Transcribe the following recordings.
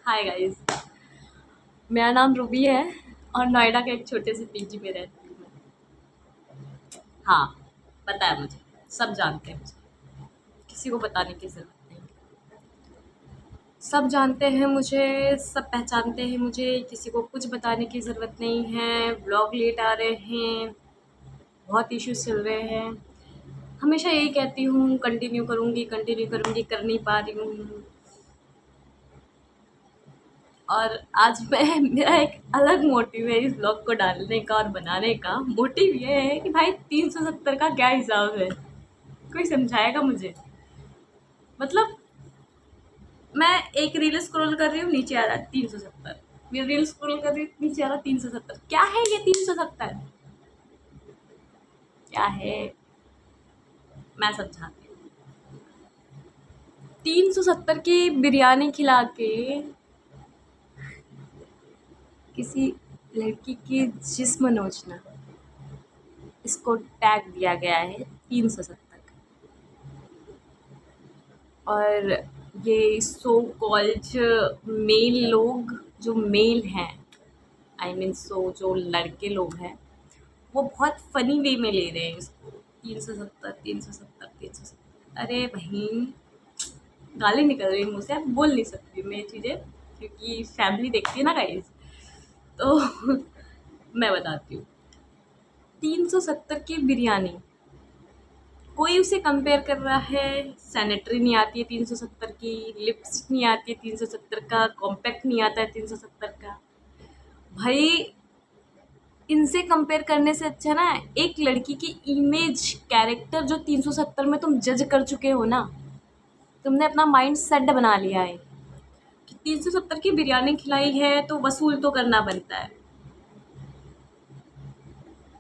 Hi guys, मेरा नाम Ruby है और नोएडा के एक छोटे से पीजी में रहती हूँ मैं। हाँ, पता है मुझे, सब जानते हैं मुझे, किसी को बताने की ज़रूरत नहीं। सब जानते हैं मुझे, सब पहचानते हैं मुझे, किसी को कुछ बताने की ज़रूरत नहीं है। व्लॉग लेट आ रहे हैं, बहुत इश्यूज़ चल रहे हैं। हमेशा यही कहती हूँ कंटिन्यू करूँगी, कर नहीं पा रही हूँ। और आज मैं मेरा एक अलग मोटिव है इस ब्लॉग को डालने का और बनाने का। मोटिव ये है कि भाई 370 का क्या हिसाब है, कोई समझाएगा मुझे? मतलब मैं एक रील स्क्रॉल कर रही हूँ, नीचे आ रहा है 370। मैं रील स्क्रॉल कर रही हूँ, नीचे आ रहा है 370। क्या है ये 370? क्या है? मैं समझाती हूँ। 370 की बिरयानी खिला के किसी लड़की की जिस्म नोचना, इसको टैग दिया गया है 370 का। और ये सो कॉल्ड मेल लोग, जो मेल हैं, आई मीन सो जो लड़के लोग हैं, वो बहुत फ़नी वे में ले रहे हैं इसको। 370, 370, 370। अरे बहन, गाली निकल रही मुँह से, अब बोल नहीं सकती मैं ये चीज़ें, क्योंकि फैमिली देखती है ना गाइस। तो मैं बताती हूँ। 370 की बिरयानी, कोई उसे कंपेयर कर रहा है, सैनिटरी नहीं आती है 370 की, लिपस्टिक नहीं आती है 370 का, कॉम्पैक्ट नहीं आता है 370 का। भाई, इनसे कंपेयर करने से अच्छा ना एक लड़की की इमेज, कैरेक्टर जो 370 में तुम जज कर चुके हो ना, तुमने अपना माइंड सेट बना लिया है कि 370 की बिरयानी खिलाई है तो वसूल तो करना बनता है।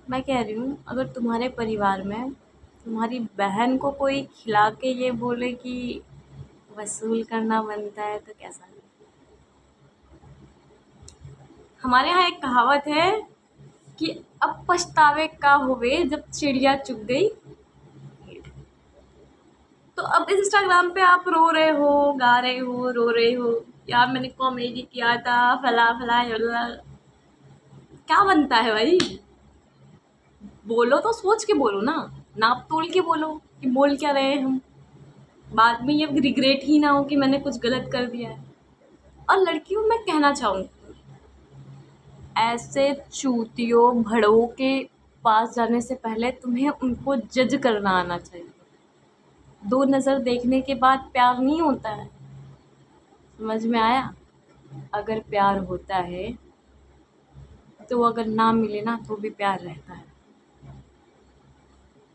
मैं कह रही हूँ, अगर तुम्हारे परिवार में तुम्हारी बहन को कोई खिला के ये बोले कि वसूल करना बनता है तो कैसा लगेगा? हमारे यहाँ एक कहावत है कि अब पछतावे का होवे जब चिड़िया चुग गई। तो अब इंस्टाग्राम पे आप रो रहे हो, गा रहे हो, रो रहे हो, यार मैंने कॉमेडी किया था, फला फला युला। क्या बनता है भाई? बोलो तो सोच के बोलो ना, नाप तोल के बोलो कि बोल क्या रहे हैं हम। बाद में ये रिग्रेट ही ना हो कि मैंने कुछ गलत कर दिया है। और लड़कियों, मैं कहना चाहूँगी, ऐसे चूतियों भड़ों के पास जाने से पहले तुम्हें उनको जज करना आना चाहिए। दो नज़र देखने के बाद प्यार नहीं होता है, समझ में आया? अगर प्यार होता है तो अगर ना मिले ना तो भी प्यार रहता है।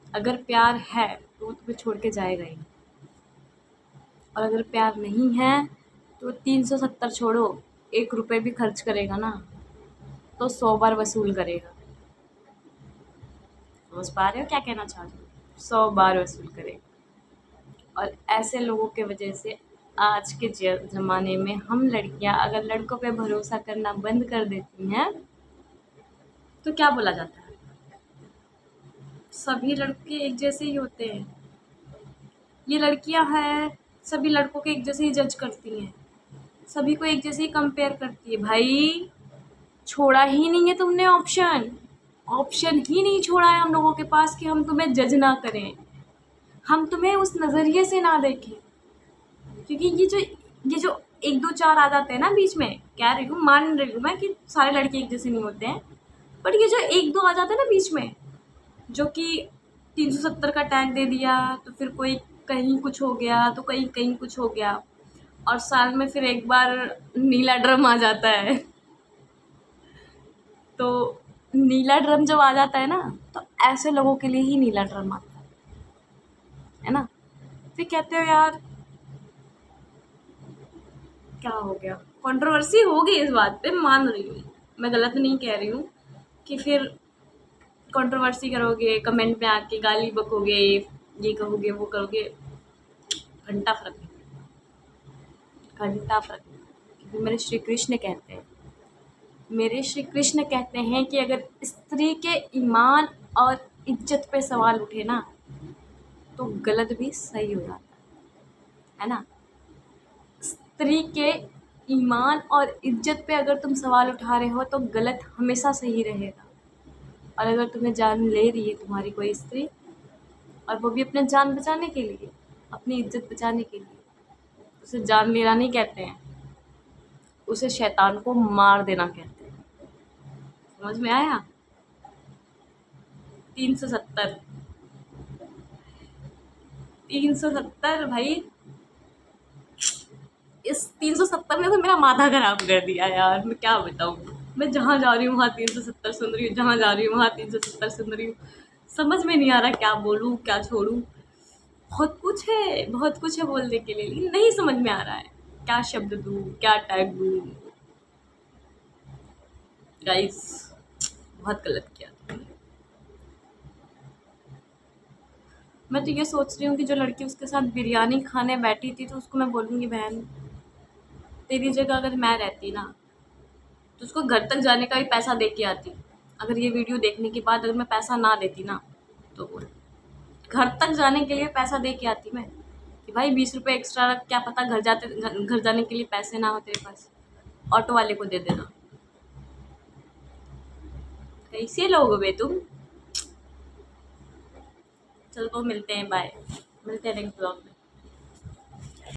अगर प्यार है तो वो तुम्हें छोड़ के जाएगा ही। और अगर प्यार नहीं है तो 370 छोड़ो, 1 रुपये भी खर्च करेगा ना तो 100 बार वसूल करेगा। समझ पा रहे हो क्या कहना चाह रही हूँ? 100 बार वसूल करेगा। और ऐसे लोगों के वजह से आज के ज़माने में हम लड़कियां अगर लड़कों पे भरोसा करना बंद कर देती हैं तो क्या बोला जाता है? सभी लड़के एक जैसे ही होते हैं, ये लड़कियां हैं सभी लड़कों के एक जैसे ही जज करती हैं, सभी को एक जैसे ही कंपेयर करती है। भाई, छोड़ा ही नहीं है तुमने ऑप्शन, ऑप्शन ही नहीं छोड़ा है हम लोगों के पास कि हम तुम्हें जज ना करें, हम तुम्हें उस नज़रिए से ना देखें। क्योंकि ये जो एक दो चार आ जाते हैं ना बीच में, कह रही हूँ, मान रही हूँ मैं कि सारे लड़के एक जैसे नहीं होते हैं, बट ये जो एक दो आ जाते हैं ना बीच में, जो कि 370 का टैग दे दिया, तो फिर कोई कहीं कुछ हो गया, तो कहीं कहीं कुछ हो गया, और साल में फिर एक बार नीला ड्रम आ जाता है। तो नीला ड्रम जब आ जाता है ना, तो ऐसे लोगों के लिए ही नीला ड्रम आता है ना। फिर कहते हो यार क्या हो गया, कंट्रोवर्सी होगी इस बात पे, मान रही हूँ, मैं गलत नहीं कह रही हूँ कि फिर कंट्रोवर्सी करोगे, कमेंट में आके गाली बकोगे, ये कहोगे वो करोगे, घंटा फर्क नहीं, घंटा फर्क नहीं। क्योंकि मेरे श्री कृष्ण कहते हैं कि अगर स्त्री के ईमान और इज्जत पे सवाल उठे ना तो गलत भी सही हो जाता है ना। स्त्री के ईमान और इज्जत पे अगर तुम सवाल उठा रहे हो तो गलत हमेशा सही रहेगा। और अगर तुम्हें जान ले रही है तुम्हारी कोई स्त्री, और वो भी अपने जान बचाने के लिए, अपनी इज्जत बचाने के लिए, उसे जान लेना नहीं कहते हैं, उसे शैतान को मार देना कहते हैं। समझ में आया? 370 370 भाई। इस 370 ने तो मेरा माथा खराब कर दिया यार, मैं क्या बताऊँ। मैं जहाँ जा रही हूँ वहाँ 370 सुन रही हूँ, जहाँ जा रही हूँ वहाँ 370 सुन रही हूँ। समझ में नहीं आ रहा क्या बोलूँ क्या छोड़ूँ। बहुत कुछ है बोलने के लिए, लेकिन नहीं समझ में आ रहा है क्या शब्द दूँ, क्या टैग दूँ। गाइस बहुत गलत किया तुमने। मैं तो ये सोच रही हूँ कि जो लड़की उसके साथ बिरयानी खाने बैठी थी तो उसको मैं बोलूँगी, बहन तेरी जगह अगर मैं रहती ना तो उसको घर तक जाने का भी पैसा दे के आती। अगर ये वीडियो देखने के बाद अगर मैं पैसा ना देती ना, तो बोल, घर तक जाने के लिए पैसा दे के आती मैं, कि भाई 20 रुपये एक्स्ट्रा रख, क्या पता घर जाने के लिए पैसे ना हो तेरे पास, ऑटो वाले को दे देना। कैसे लोग हो बे तुम। चलो तो मिलते हैं, बाय। मिलते हैं नेक्स्ट ब्लॉग में।